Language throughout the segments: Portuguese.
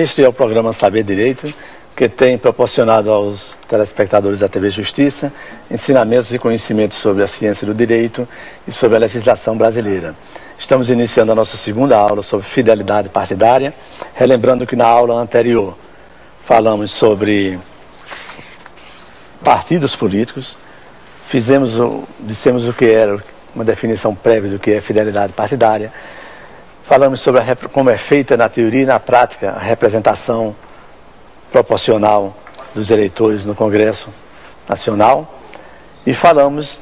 Este é o programa Saber Direito, que tem proporcionado aos telespectadores da TV Justiça ensinamentos e conhecimentos sobre a ciência do direito e sobre a legislação brasileira. Estamos iniciando a nossa segunda aula sobre fidelidade partidária, relembrando que na aula anterior falamos sobre partidos políticos, dissemos o que era uma definição prévia do que é fidelidade partidária, falamos sobre como é feita na teoria e na prática a representação proporcional dos eleitores no Congresso Nacional e falamos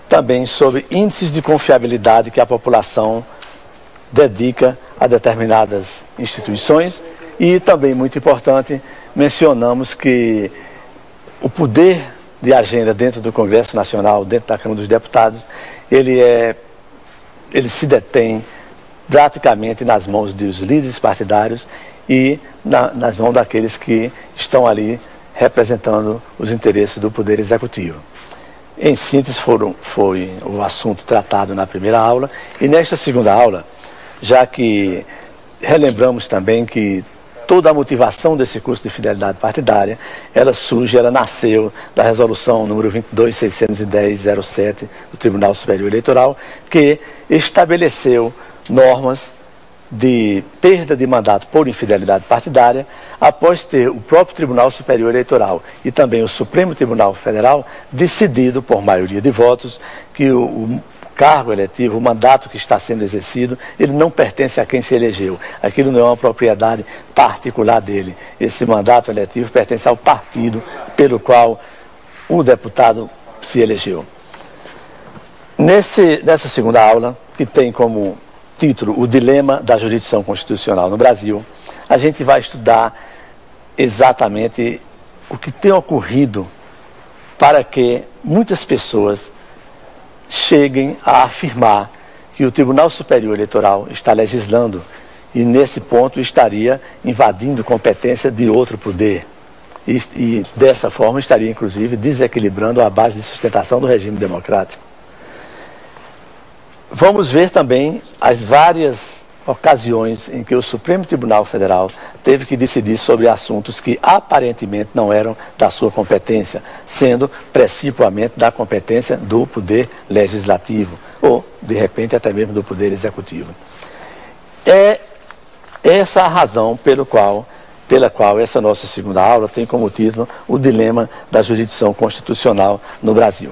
também sobre índices de confiabilidade que a população dedica a determinadas instituições e também, muito importante, mencionamos que o poder de agenda dentro do Congresso Nacional, dentro da Câmara dos Deputados, ele se detém praticamente nas mãos dos líderes partidários e nas mãos daqueles que estão ali representando os interesses do Poder Executivo. Em síntese, foi o assunto tratado na primeira aula, e nesta segunda aula, já que relembramos também que toda a motivação desse curso de fidelidade partidária, ela nasceu da resolução número 22.610/07 do Tribunal Superior Eleitoral, que estabeleceu normas de perda de mandato por infidelidade partidária, após ter o próprio Tribunal Superior Eleitoral e também o Supremo Tribunal Federal decidido por maioria de votos que o cargo eletivo, o mandato que está sendo exercido, ele não pertence a quem se elegeu. Aquilo não é uma propriedade particular dele. Esse mandato eletivo pertence ao partido pelo qual o deputado se elegeu. Nessa segunda aula, que tem como título O Dilema da Jurisdição Constitucional no Brasil, a gente vai estudar exatamente o que tem ocorrido para que muitas pessoas cheguem a afirmar que o Tribunal Superior Eleitoral está legislando e, nesse ponto, estaria invadindo competência de outro poder. E dessa forma, estaria, inclusive, desequilibrando a base de sustentação do regime democrático. Vamos ver também as várias ocasiões em que o Supremo Tribunal Federal teve que decidir sobre assuntos que aparentemente não eram da sua competência, sendo precipuamente da competência do Poder Legislativo, ou, de repente, até mesmo do Poder Executivo. É essa a razão pela qual essa nossa segunda aula tem como título O Dilema da Jurisdição Constitucional no Brasil.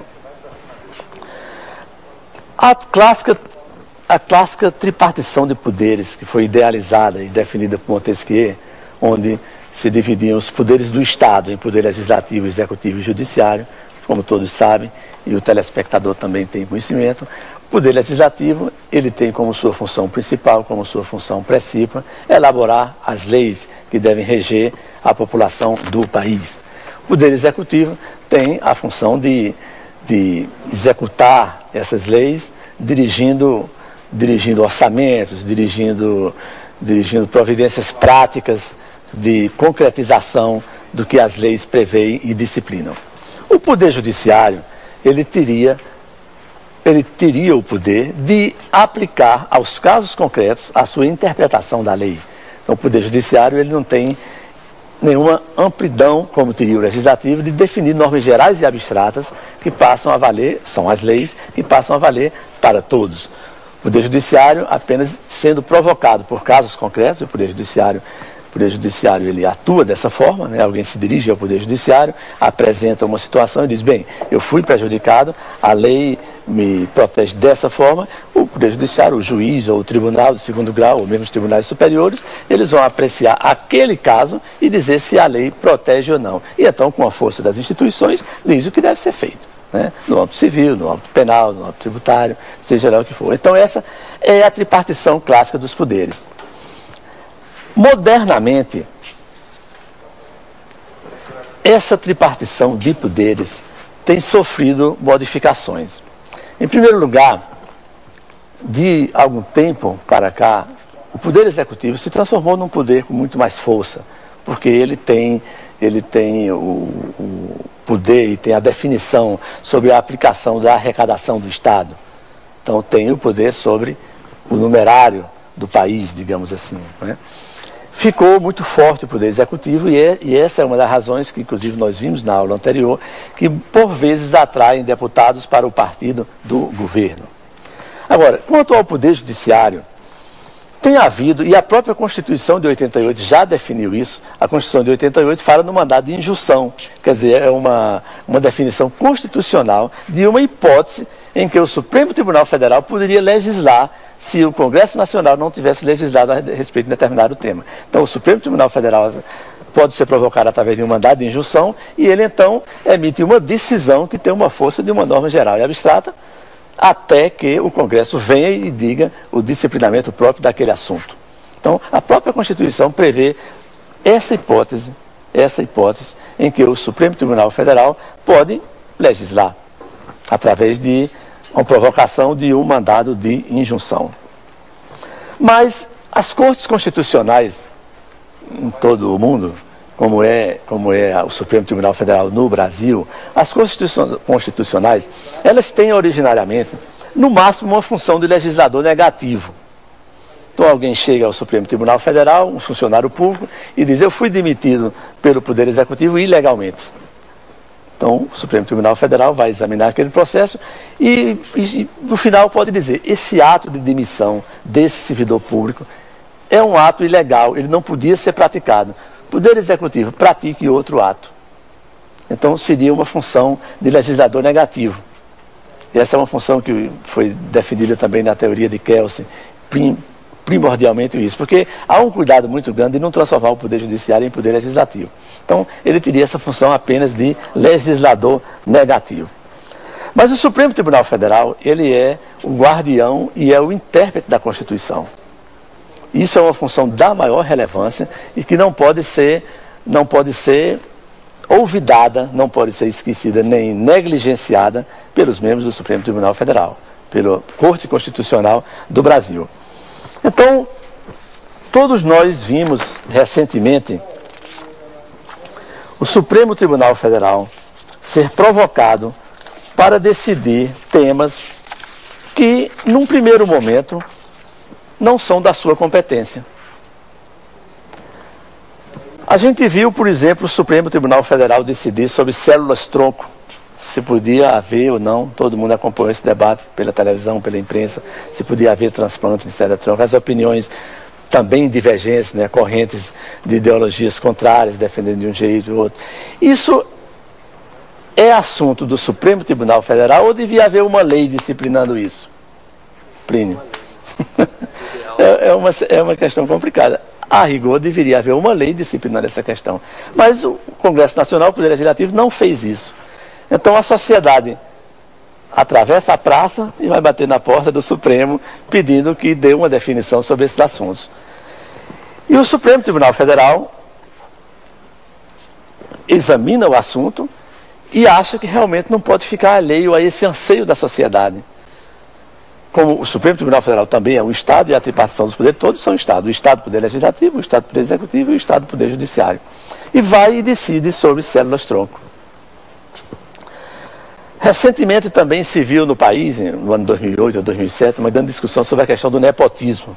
A clássica tripartição de poderes, que foi idealizada e definida por Montesquieu, onde se dividiam os poderes do Estado em poder legislativo, executivo e judiciário, como todos sabem, e o telespectador também tem conhecimento. O poder legislativo, ele tem como sua função principal, como sua função precípua, elaborar as leis que devem reger a população do país. O poder executivo tem a função de executar essas leis, dirigindo orçamentos, dirigindo providências práticas de concretização do que as leis preveem e disciplinam. O Poder Judiciário, ele teria o poder de aplicar aos casos concretos a sua interpretação da lei. Então, o Poder Judiciário, ele não tem nenhuma amplidão, como teria o Legislativo, de definir normas gerais e abstratas que passam a valer, são as leis, que passam a valer para todos. O Poder Judiciário apenas sendo provocado por casos concretos, o Poder Judiciário ele atua dessa forma, né? Alguém se dirige ao Poder Judiciário, apresenta uma situação e diz, bem, eu fui prejudicado, a lei me protege dessa forma, o Poder Judiciário, o juiz ou o tribunal de segundo grau, ou mesmo os tribunais superiores, eles vão apreciar aquele caso e dizer se a lei protege ou não. E então, com a força das instituições, diz o que deve ser feito, né? No âmbito civil, no âmbito penal, no âmbito tributário, seja lá o que for. Então, essa é a tripartição clássica dos poderes. Modernamente, essa tripartição de poderes tem sofrido modificações. Em primeiro lugar, de algum tempo para cá, o Poder Executivo se transformou num poder com muito mais força, porque ele tem o poder e tem a definição sobre a aplicação da arrecadação do Estado. Então, tem o poder sobre o numerário do país, digamos assim, né? ficou muito forte o Poder Executivo e essa é uma das razões que, inclusive, nós vimos na aula anterior, que por vezes atraem deputados para o partido do governo. Agora, quanto ao Poder Judiciário, tem havido, e a própria Constituição de 88 já definiu isso, a Constituição de 88 fala no mandado de injunção, quer dizer, é uma definição constitucional de uma hipótese em que o Supremo Tribunal Federal poderia legislar se o Congresso Nacional não tivesse legislado a respeito de determinado tema. Então, o Supremo Tribunal Federal pode ser provocado através de um mandado de injunção e ele, então, emite uma decisão que tem uma força de uma norma geral e abstrata, até que o Congresso venha e diga o disciplinamento próprio daquele assunto. Então, a própria Constituição prevê essa hipótese em que o Supremo Tribunal Federal pode legislar através de uma provocação de um mandado de injunção. Mas as cortes constitucionais em todo o mundo, como é o Supremo Tribunal Federal no Brasil, as constitucionais, elas têm originariamente, no máximo, uma função de legislador negativo. Então alguém chega ao Supremo Tribunal Federal, um funcionário público, e diz: eu fui demitido pelo Poder Executivo ilegalmente. Então o Supremo Tribunal Federal vai examinar aquele processo e no final pode dizer: esse ato de demissão desse servidor público é um ato ilegal, ele não podia ser praticado. Poder Executivo, pratique outro ato. Então, seria uma função de legislador negativo. E essa é uma função que foi definida também na teoria de Kelsen, primordialmente isso, porque há um cuidado muito grande de não transformar o Poder Judiciário em Poder Legislativo. Então, ele teria essa função apenas de legislador negativo. Mas o Supremo Tribunal Federal, ele é o guardião e é o intérprete da Constituição. Isso é uma função da maior relevância e que não pode ser olvidada, não pode ser esquecida nem negligenciada pelos membros do Supremo Tribunal Federal, pela Corte Constitucional do Brasil. Então, todos nós vimos recentemente o Supremo Tribunal Federal ser provocado para decidir temas que, num primeiro momento, não são da sua competência. A gente viu, por exemplo, o Supremo Tribunal Federal decidir sobre células-tronco, se podia haver ou não, todo mundo acompanhou esse debate pela televisão, pela imprensa, se podia haver transplante de célula-tronco, as opiniões também divergentes, né, correntes de ideologias contrárias, defendendo de um jeito ou outro. Isso é assunto do Supremo Tribunal Federal ou devia haver uma lei disciplinando isso? Plínio. É uma questão complicada. A rigor, deveria haver uma lei disciplinando essa questão. Mas o Congresso Nacional, o Poder Legislativo, não fez isso. Então a sociedade atravessa a praça e vai bater na porta do Supremo pedindo que dê uma definição sobre esses assuntos. E o Supremo Tribunal Federal examina o assunto e acha que realmente não pode ficar alheio a esse anseio da sociedade. Como o Supremo Tribunal Federal também é um Estado e a tripartição dos poderes, todos são Estados. O Estado do Poder Legislativo, o Estado do Poder Executivo e o Estado do Poder Judiciário. E vai e decide sobre células-tronco. Recentemente também se viu no país, no ano 2008 ou 2007, uma grande discussão sobre a questão do nepotismo.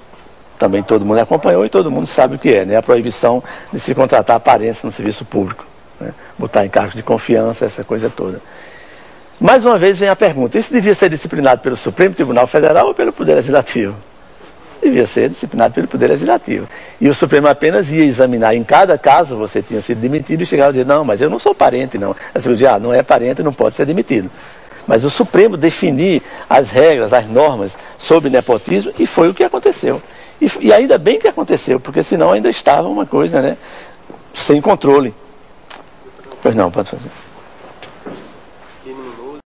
Também todo mundo acompanhou e todo mundo sabe o que é, né? A proibição de se contratar parentes no serviço público, né? Botar em cargos de confiança, essa coisa toda. Mais uma vez vem a pergunta: isso devia ser disciplinado pelo Supremo Tribunal Federal ou pelo Poder Legislativo? Devia ser disciplinado pelo Poder Legislativo. E o Supremo apenas ia examinar em cada caso, você tinha sido demitido, e chegava a dizer: não, mas eu não sou parente, não. Você dizia: não é parente, não pode ser demitido. Mas o Supremo definir as regras, as normas sobre nepotismo, e foi o que aconteceu. E ainda bem que aconteceu, porque senão ainda estava uma coisa, né, sem controle. Pois não, pode fazer.